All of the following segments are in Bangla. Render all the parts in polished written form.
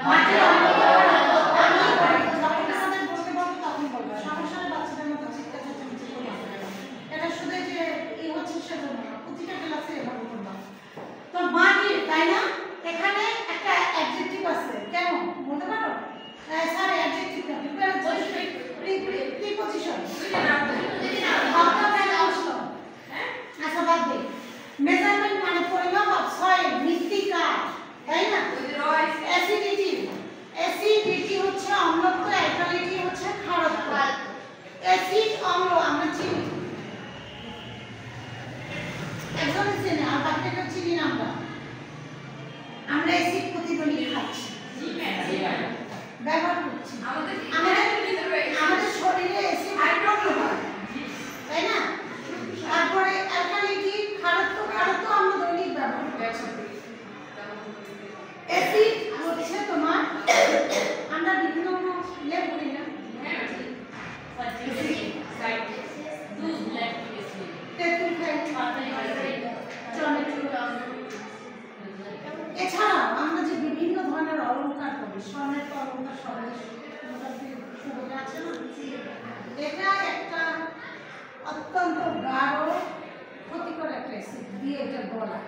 মাটির অম্লতা আমি যখন আমাদের বলতে বলবো তখন বলবো, সমস্যা নেই, বাচ্চাদের মতো চিৎকার চেঁচামেচি করে এটা শুধু যে এই হচ্ছে সেজন্য না, প্রতিটা ক্লাসে এভাবে করবো। তো মাটির, তাই না, এখানে একটা অ্যাডজেক্টিভ আছে, কেন বলতে পারো? স্যার অ্যাডজেক্টিভ না, প্রিপজিশন আচ্ছা বাদ দে। মেজারমেন্ট মানে পরিমাপ, সয়েল মৃত্তিকা, তাই না? অ্যাসিডিটি, অ্যাসিডিটি হচ্ছে অম্লত্ব, অ্যালকালিটি হচ্ছে ক্ষারত্ব। অ্যাসিড অম্ল আমরা চিনি, একজন চিনি আর বাকিটা চিনি না। আমরা অ্যাসিড প্রতিদিনই খাচ্ছি, ব্যবহার করছি, আমাদের শরীরে অ্যাসিড হয়, তাই না? তারপরে অ্যালকালিটি ক্ষারত্ব, ক্ষারত্ব আমরা দৈনিক ব্যবহার করছি। অ্যাসিড হচ্ছে তোমার আমরা বিভিন্ন লেপ করি না, এছাড়াও আমরা যে বিভিন্ন ধরনের অলঙ্কার করি, স্বর্ণের অলঙ্কার সবাই সুবিধা আছে না, এটা একটা অত্যন্ত গাঢ় ক্ষতিকর একটা অ্যাসিড দিয়ে এটা গলা,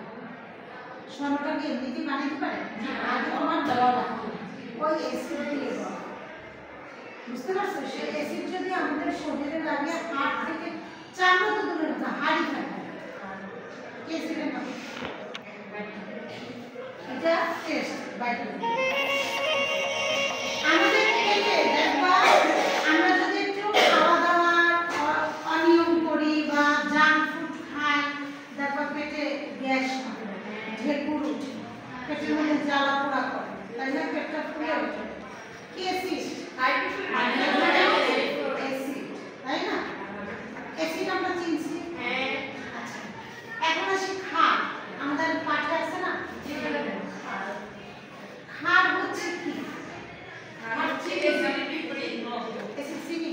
স্বর্ণটাকে এমনিতেই বানাতে পারে আগে তোমার গলা ওই অ্যাসিড দিয়ে গলা, বুঝতে পারছো? সেই অ্যাসিড যদি আমাদের শরীরে লাগে, হাড় থেকে চামড়া তো দূরের কথা, হাড়ি থাকে অ্যাসিডের নাম, এটা টেস্ট বাইরে আমাদের পেটে দেখবা, আমরা যদি একটু খাওয়া দাওয়া অনিয়ম করি বা জাঙ্ক ফুড খাই, দেখবা পেটে গ্যাস হয়, ঢেকুর উঠে, পেটের মধ্যে জ্বালা পোড়া করে, তাই না? পেটটা ফুলে ওঠে, কি অ্যাসিড? অ্যাসিড, তাই না? অ্যাসিড আমরা চিনছি। আচ্ছা, এখন আসি খার, আমাদের পাঠে আছে না, খার হচ্ছে কি? খার চিনি, অ্যাসিড চিনি,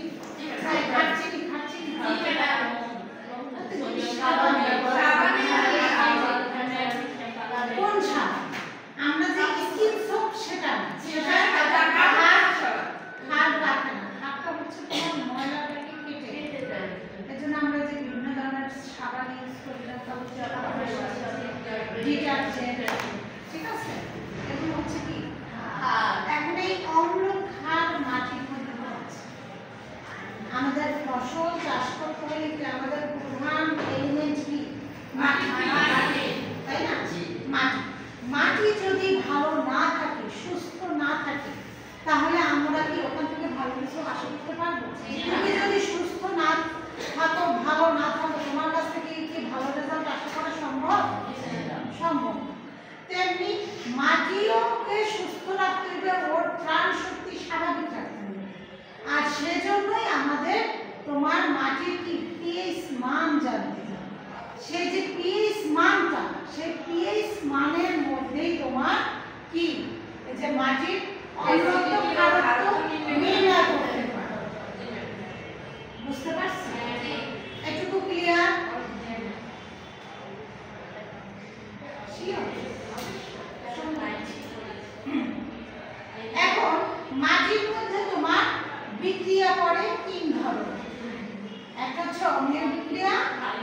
খার চিনি, খার চিনি, কোন সাবান? আমরা যে স্কিন সোপ সেটা খার রাখে না, খারটা হচ্ছে তোমার ময়লাটাকে কেটে দেয়, এর জন্য আমরা যে বিভিন্ন ধরনের সাবান ইউজ করি, ডিটারজেন্ট, ঠিক আছে, এগুলো হচ্ছে কি? এখন এই অম্ল ক্ষার মাটির মধ্যে আছে, আমাদের ফসল চাষ করতে হলে আমাদের প্রধান এলিমেন্ট কি? মাটি, তাই না? মাটি, মাটি যদি ভালো না থাকে, সুস্থ না থাকে, তাহলে আমরা কি ওখান থেকে ভালো কিছু আশা করতে পারবো? তুমি যদি সুস্থ না থাকো, ভালো না থাকো, তোমার কাছ থেকে কি ভালো রেজাল্ট আশা করা সম্ভব? সম্ভব। তেমনি মাটিওকে সুস্থ রাখতে হবে, ওর প্রাণ শক্তি স্বাভাবিক রাখতে হবে, আর সেজন্যই আমাদের তোমার মাটির কি পিএইচ মান জানতে হবে। সেই যে পিএইচ মানটা, সেই পিএইচ মানের মধ্যেই তোমার কি এই যে মাটির অম্লত্ব ক্ষারত্ব নির্ণয় করতে পারো, বুঝতে পারছো? এটুকু ক্লিয়ার? এখন মাটির মধ্যে তোমার বিক্রিয়া করে তিন ধরনের, একটা হচ্ছে অম্লীয় বিক্রিয়া,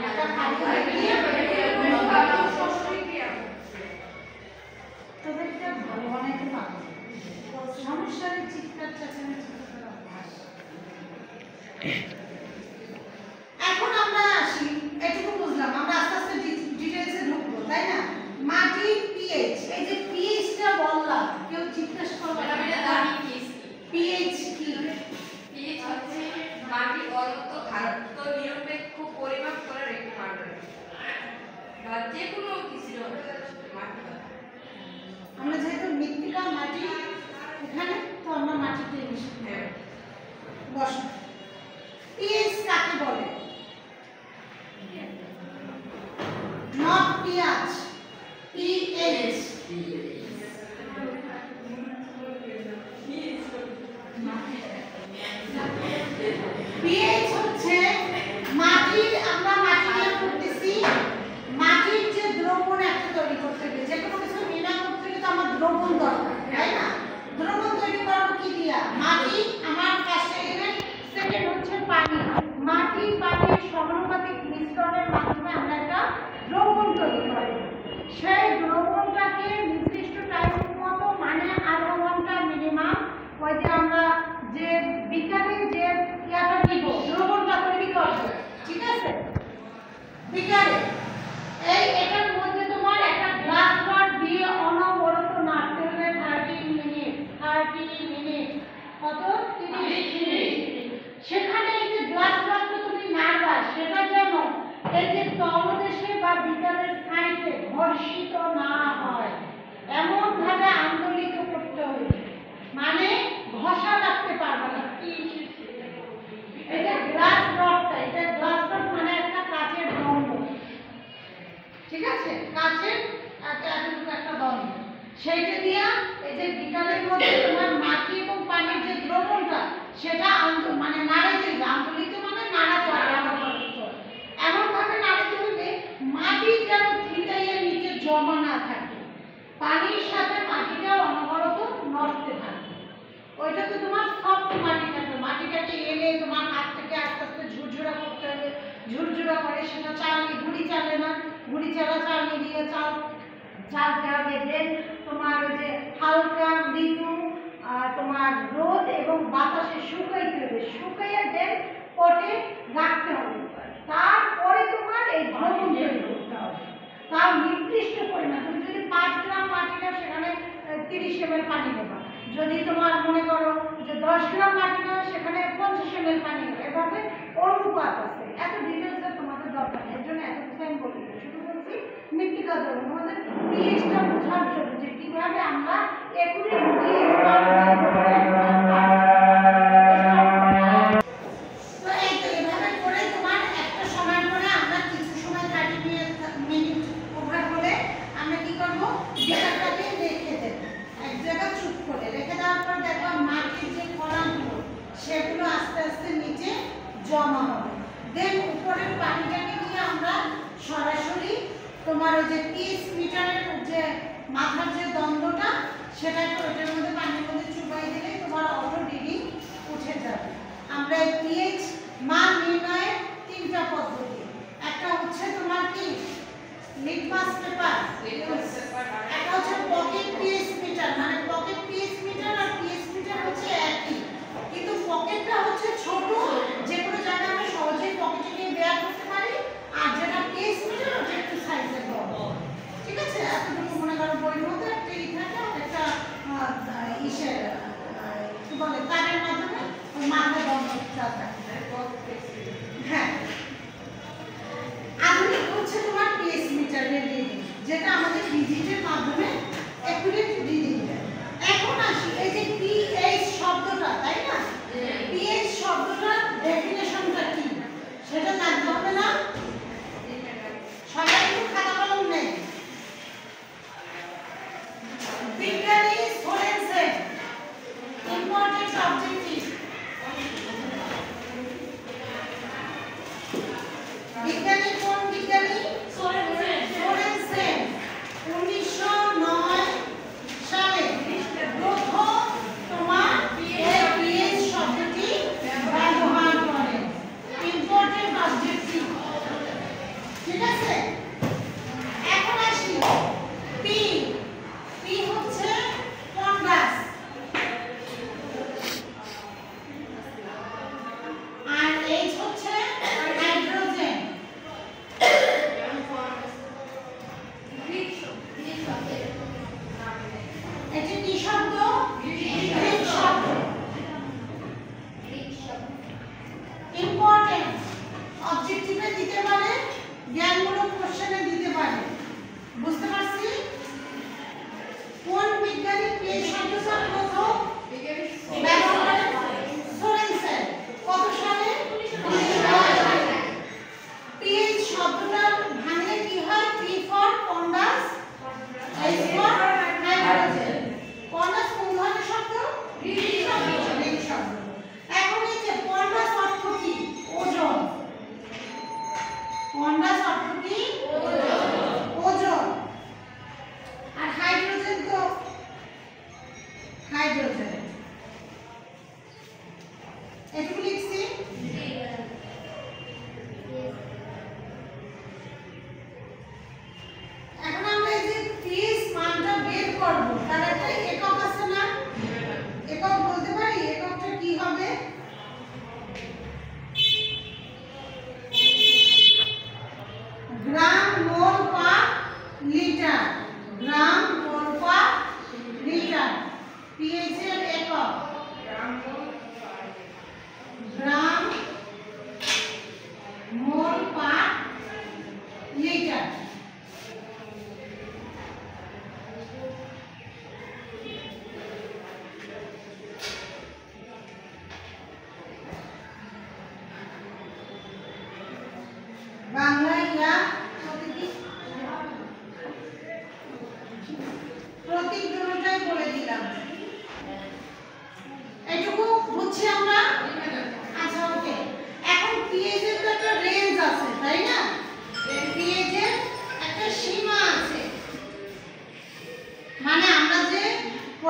একটা ক্ষারীয় বিক্রিয়া, তোদেরটা ভালো বানাইতে পারবো, সমস্যার চিৎকার চেঁচামেচি করার অভ্যাস। এখন আমরা আসি, এটুকু বুঝলাম, আমরা আস্তে আস্তে ডিটেইলসে ঢুকবো, তাই না? মাটির পিএইচ, এই যে পিএইচটা বললাম, কেউ জিজ্ঞেস করবে না এটা জানি পিএইচ কি? পিএইচ হচ্ছে মাটির ঘনত্ব, ক্ষারত্ব নিরপেক্ষ পরিমাপ করার একটি মাত্রা, বা যে কোনো কিছু মাটি। আমরা যেহেতু মৃত্তিকা মাটি এখানে, তো আমরা মাটিতে বসা। পিএইচ কাকে বলে? Not pH, pH. পিএইচ হচ্ছে মাটির, আমরা মাটি নিয়ে করতেছি, মাটির যে দ্রবণ একটা তৈরি করতে হবে, যে কোনো কিছু নির্ণয় করতে গেলে তো আমার দ্রবণ দরকার, তাই না? দ্রবণ তিনটা, মাটি আমার ফার্স্ট এলিমেন্ট, সেকেন্ড হচ্ছে পানি। মাটি পানির সমানুপাতিক মিশ্রণের মাধ্যমে আমরা একটা দ্রবণ তৈরি করি। সেই দ্রবণটাকে নির্দিষ্ট টাইম মতো মানে আধা ঘন্টা মিনিমাম ওই যে আমরা যে বিজ্ঞানে যে ইয়াটা নিব দ্রবণটা তৈরি করব, ঠিক আছে? বিজ্ঞানে এটার মধ্যে তোমার একটা গ্লাস রড দিয়ে অনবরত নাড়তে হবে 30 মিনিট। কত? 30 মিনিট। সেখানে এই যে গ্লাস রডটা তুমি নাড়বা সেটা যেন এই যে তলদেশে বা ভিতরের সাইডে ঘর্ষিত না হয় এমন ভাবে আন্দোলিত করতে হবে, মানে ঘষা লাগতে পারবে না। এই যে গ্লাস রডটা, এটা গ্লাস রড মানে একটা কাচের দণ্ড, ঠিক আছে? কাচের একটা দণ্ড, সেইটা দিয়া এই যে বিকালের মধ্যে তোমার মাটি এবং পানির যে দ্রবণটা সেটা মানে নাড়ে দিবে। আন্দোলিত মানে নাড়াতে হবে, এমন ভাবে নাড়াতে হবে মাটি যেন থিতাইয়ের নিচে জমা না থাকে, পানির সাথে মাটিটা অনবরত নড়তে থাকে। ওইটা তো তোমার সফট মাটি থাকবে, মাটিটাকে এনে তোমার হাত থেকে আস্তে আস্তে ঝুরঝুরা করতে হবে। ঝুরঝুরা করে সেটা চালনি, গুড়ি চালে না, গুড়ি চালা চালনি দিয়ে চালতে হবে। দেন তোমার ওই যে হালকা মৃদু তোমার রোদ এবং বাতাসে শুকাইতে হবে, শুকাইয়ে দেন পটে রাখতে হবে। তারপরে তোমার এই দ্রবণ তৈরি করতে হবে, তার নির্দিষ্ট পরিমাণ। তুমি যদি 5 গ্রাম মাটি নাও সেখানে 30 ml পানি দেবা। যদি তোমার মনে করো যে 10 গ্রাম মাটি নাও সেখানে 50 ml পানি দেবা। এভাবে অনুপাত আছে, এত ডিটেলসে তোমাদের দরকার নেই, এর জন্য এতটুকু আমি বলি। শুধু বলছি মৃত্তিকা দ্রবণ তোমাদের পিএইচটা বোঝার জন্য যে কিভাবে আমরা একুরেট পিএইচ সেগুলো আস্তে আস্তে নিচে জমা হবে। দেন উপরের পানিটাকে নিয়ে আমরা সরাসরি তোমার ওই যে পিএইচ মিটারের যে মাথার যে দ্বন্দ্বটা সেটাকে ওইটার মধ্যে পানির মধ্যে চুবাই দিলে তোমার অটো রিডিং উঠে যাবে। আমরা পিএইচ মান নির্ণয়ের 3টা পদ্ধতি, একটা হচ্ছে তোমার কি লিটমাস পেপার, একটা হচ্ছে পকেট পিএইচ মিটার। মানে পকেট পিএইচ মিটার আর পিএইচ মিটার হচ্ছে একই, কিন্তু পকেটটা হচ্ছে ছোট, যে কোনো জায়গায় আমরা সহজেই পকেটে নিয়ে বের করতে পারি, আর যেটা পিএইচ মিটার ওটা একটু সাইজে বড়, ঠিক আছে? এতটুকু মনে করো বইয়ের মধ্যে একটা ই থাকে, একটা ইসের কি বলে তারের মাধ্যমে ওই মাথায় বন্ধটা থাকে। হ্যাঁ, আধুনিক হচ্ছে তোমার পিএইচ মিটারের রিডিং, যেটা আমাদের ডিজিটের মাধ্যমে অ্যাকুরেট রিডিং দেয়। এখন আসি এই যে পিএইচ শব্দটা, তাই না? পিএইচ শব্দটার ডেফিনেশনটা কি সেটা জানতে হবে না? সবাই একটু খাতা কলম নেই। বিজ্ঞানী সোরেনসেন, ইম্পর্টেন্ট অবজেক্টিভ। বিজ্ঞানী কোন বিজ্ঞানী? সোরেনসেন। 1909 সালে প্রথম তোমার পিএইচ শব্দটি ব্যবহার করেন। ইম্পর্টেন্ট অবজেক্টিভ, ঠিক আছে? এখন আসি পি। পি হচ্ছে পন্ডাস, আর এইচ হচ্ছে হাইড্রোজেন। এটি কি শব্দ? গ্রিক শব্দ। ইম্পর্টেন্ট অবজেক্টিভে দিতে পারে, জ্ঞানমূলক কোশ্চেনে দিতে পারে। বুঝতে পারছি? কোন বিজ্ঞানী পিএইচ শব্দটা প্রথম ব্যবহার করেন? সোরেনসেন। কত সালে? 1909 সালে। পিএইচ শব্দটার ভাঙলে কি হয়? পি ফর পন্ডাস, এইচ ফর হাইড্রোজেন। পন্ডাস কোন ধরনের শব্দ? গ্রিক শব্দ। এখন এই যে পন্ডাস অর্থ কি? ওজন। পন্ডাস অর্থ কি? ওজন। আর হাইড্রোজেন তো হাইড্রোজেন।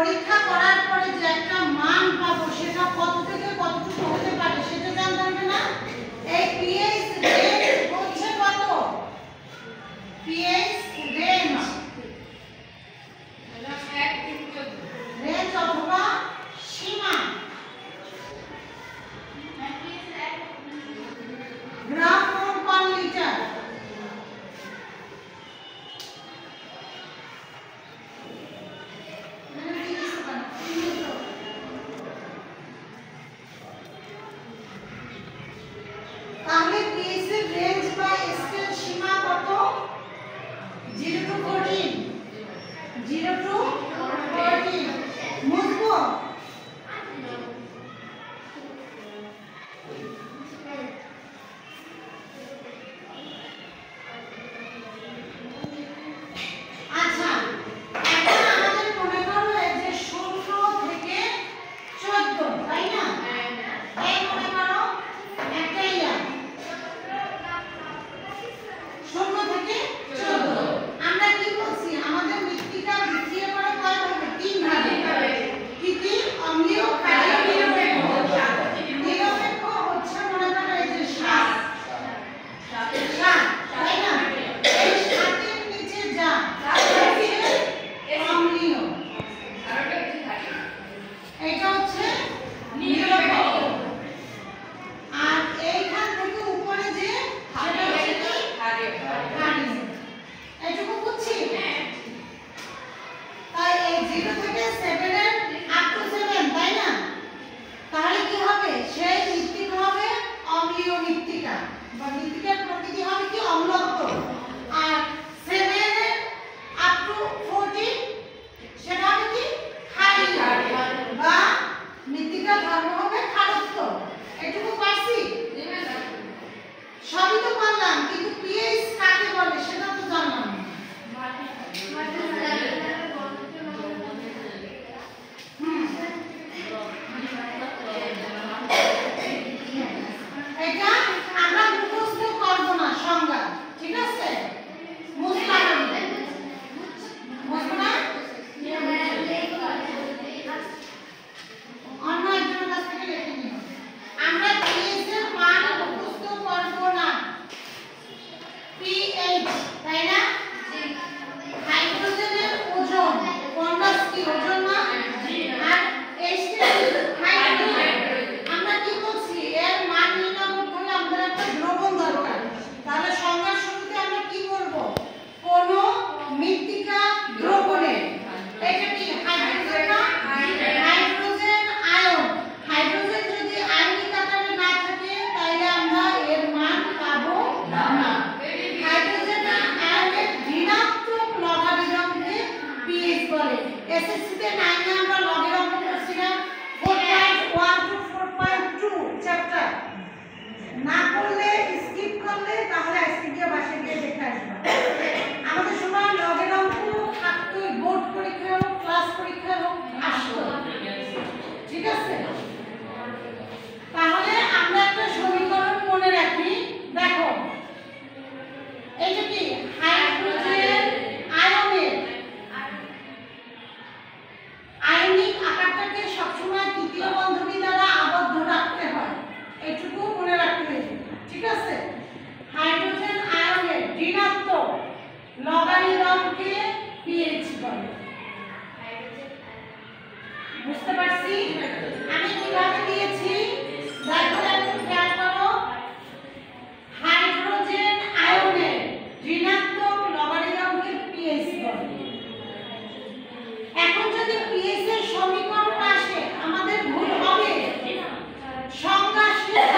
পরীক্ষা করার পরে যে একটা মান পাবো সেটা কত থেকে কতটুকু হতে পারে সেটা জানতে হবে না। এই পিএইচ রেঞ্জ হচ্ছে কত? পিএইচ রেঞ্জ রেঞ্জ অথবা সীমা গ্রাম মোল পার লিটার। তাহলে পিএইচ এর রেঞ্জ বা স্কেল সীমা কত? 0 to 14 0 to 14 বুঝবো? আচ্ছা এখন আমাদের মনে করো এই যে 16 থেকে 14 তাই না? এই মনে করো একটা ইয়ার 16 থেকে 14 আমরা কি বলছি আমাদের মৃত্তিকা বিক্রিয়া করে কয় ভাগে? 3 ভাগে। কি কি? অম্লীয়, ক্ষারীয়, নিরপেক্ষ। নিরপেক্ষ হচ্ছে মনে করো এই যে 7 তাই না? এই 7 এর নিচে যা অম্লীয় এটা হচ্ছে নিরপেক্ষ। আর এইখান থেকে উপরে যে সেটা হচ্ছে কি? ক্ষারীয়। এইটুকু বুঝছি? তাই এই 0 থেকে 7 এর আপ টু 7 তাই না? তাহলে কি হবে? সেই মৃত্তিকা হবে অম্লীয় মৃত্তিকা বা মৃত্তিকার প্রকৃতি হবে কি? অম্লত্ব। আর 7 এর আপ টু 14 সেটা হবে কি? ক্ষারীয় বা মৃত্তিকার ধর্ম হবে ক্ষারত্ব। এটুকু পারছি? সবই তো পারলাম কিন্তু পিএইচ কাকে বলে সেটা তো জানলাম না। এটা আমরা মুখস্থ করব না সংজ্ঞা, ঠিক আছে? মুখস্থ বুঝবো না? অন্য একজনের কাছ থেকে লিখে নিও। আমরা পিএইচ এর মান মুখস্থ করব না। পিএইচ তাই না? হাইড্রোজেনের ওজন পন্ডাস কি ওজন না? আর H3 হাইড্রোজেন। আমরা কি বলছি এর মান নির্ণয় করতে হলে আমাদের একটা দ্রবণ দরকার। তাহলে সংজ্ঞার শুরুতে আমরা কি করব? কোন মৃত্তিকা দ্রবণের এটা কি হাইড্রোজেন না? Hydrogen ion. হাইড্রোজেন যদি আয়নিক আকারে না থাকে তাহলে আমরা এর মান পাবো না। হাইড্রোজেন আয়নের ঋণাত্মক লগারিদমকে পিএইচ বলে। এসএসসি তে 9 এ আমরা লগের অঙ্ক করছিলাম 4.1 টু 4.2 চ্যাপ্টার। না করলে স্কিপ করলে তাহলে আজকে গিয়ে বাসায় গিয়ে দেখে আসবা। আমাদের সময় লগের অঙ্ক থাকতো বোর্ড পরীক্ষা হোক ক্লাস পরীক্ষা হোক আসতো, ঠিক আছে? তাহলে আমরা একটা সমীকরণ মনে রাখি। দেখো এইটা কি? হাইড্রোজেন আয়নের আয়নিক আকারটাকে সবসময় তৃতীয় বন্ধনী দ্বারা আবদ্ধ রাখতে হয়, এটুকু মনে রাখতে হবে, ঠিক আছে? হাইড্রোজেন আয়নের ঋণাত্মক লগারিদমকে পিএইচ বলে। বুঝতে পারছি আমি কিভাবে দিয়েছি? দেখো একটু খেয়াল করো। হাইড্রোজেন আয়নের ঋণাত্মক লগারিদমকে পিএইচ বলে। এখন যদি পিএইচ এর সমীকরণ আসে আমাদের ভুল হবে। সংজ্ঞা শেষ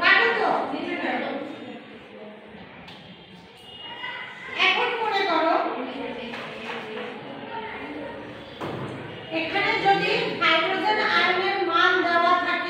কাটো তো। এখন মনে করো এখানে যদি হাইড্রোজেন আয়নের মান দেওয়া থাকে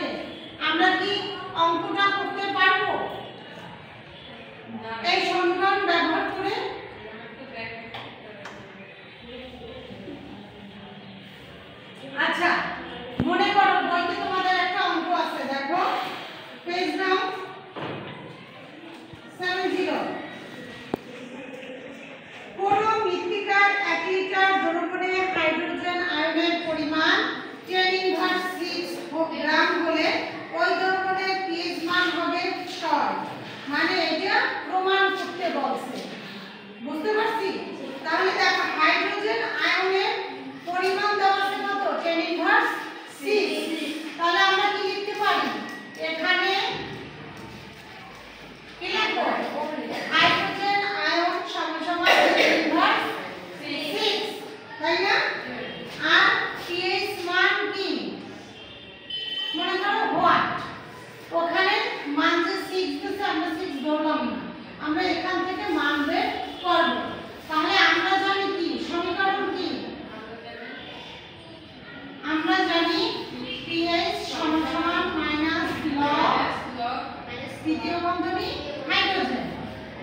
দ্বিতীয় বন্ধনী হাইড্রোজেন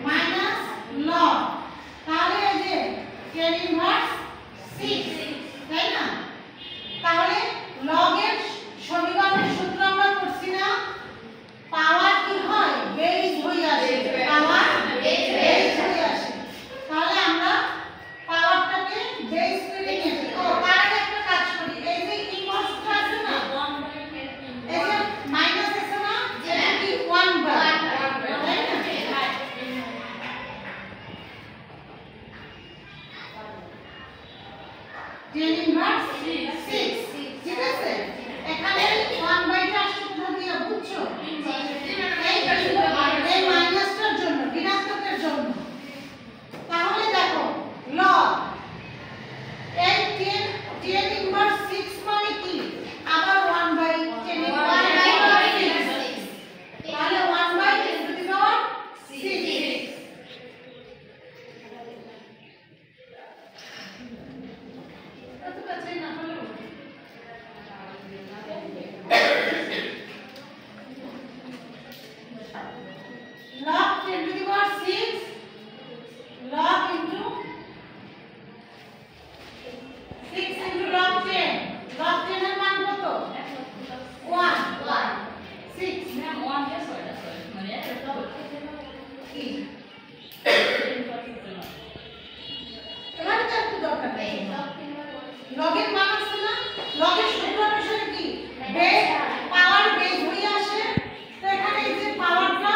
মাইনাস লগ, তাহলে এই যে 10 ইনভার্স 6, তাই না? তাহলে লগের সমীকরণের সূত্র আমরা করছি না, পাওয়ার কি হয় বেজ হয়ে আসে, পাওয়ার বেজ হয়ে আসে। তাহলে আমরা পাওয়ারটাকে বেজ করে নিয়েছি। ও তার আগে একটা কাজ করি, এই যে ইনভার্সটা আছে না, এই যে মাইনাস আছে না, এটা কি 1/, তাই না? 10 ইনভার্স 6, ঠিক আছে? এখানে 1/, টা আসছে কোথা দিয়ে বুঝছো? এই মাইনাসটার জন্য, ঋণাত্মকের জন্য। তাহলে দেখো লগ এই 10 ইনভার্স 6 মানে কি, আবার 1/10 তাহলে 1/10 টু দি পাওয়ার 6। কত কাছে না হলো log 10 to the power 6 log into 6 into log 10 এর মান কত 1 6 কি এখানে তো একটু দরকার নেই, লগের মান আছে না, লগের সূত্র অনুসারে কি বেজ পাওয়ার বেজ হয়ে আসে। তো এখানে এই যে পাওয়ারটা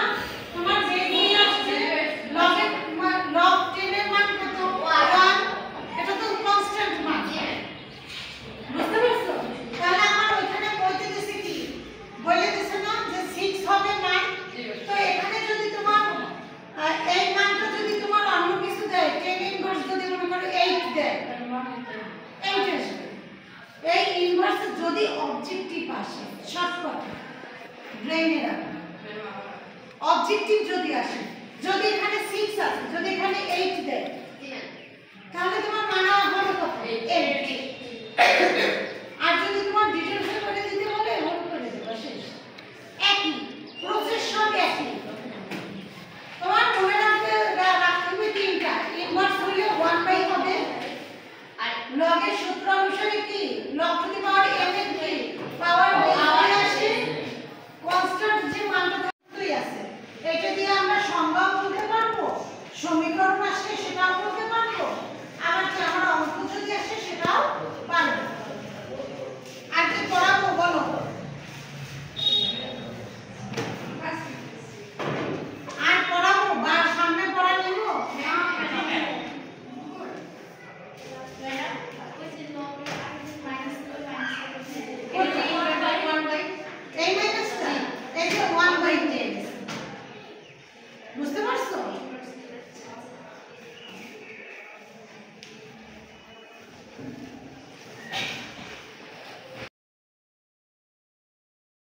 তোমার বেজ হয়ে আসছে, লগের লগ 10 এর মান কত 1, এটা তো কনস্ট্যান্ট মান, বুঝতে পারছো? তাহলে আমার ওইখানে বলতে দিছি কি বলে দিছে না যে 6 হবে মান। তো এখানে যদি তোমার এই মানটা যদি তোমার অন্য কিছু দেয়, 10 ইনভার্স যদি মনে করো 8 দেয়, 8 আসবে। এই ইনভার্স যদি অবজেক্টিভ আসে, শর্টকাট ব্রেইনে রাখো, অবজেক্টিভ যদি আসে, যদি এখানে 6 আছে, যদি এখানে 8 দেয়, তাহলে তোমার মানা হবে কত 8। আর যদি তোমার ডিটেইলসে করে দিতে বলে হোল করে দেবা, শেষ। একই প্রসেস, সব একই। তোমার মনে রাখতে হবে তিনটা, ইনভার্স হলে 1/, হবে আর লগের সূত্র অনুসারে কি লগ টু দি পাওয়ার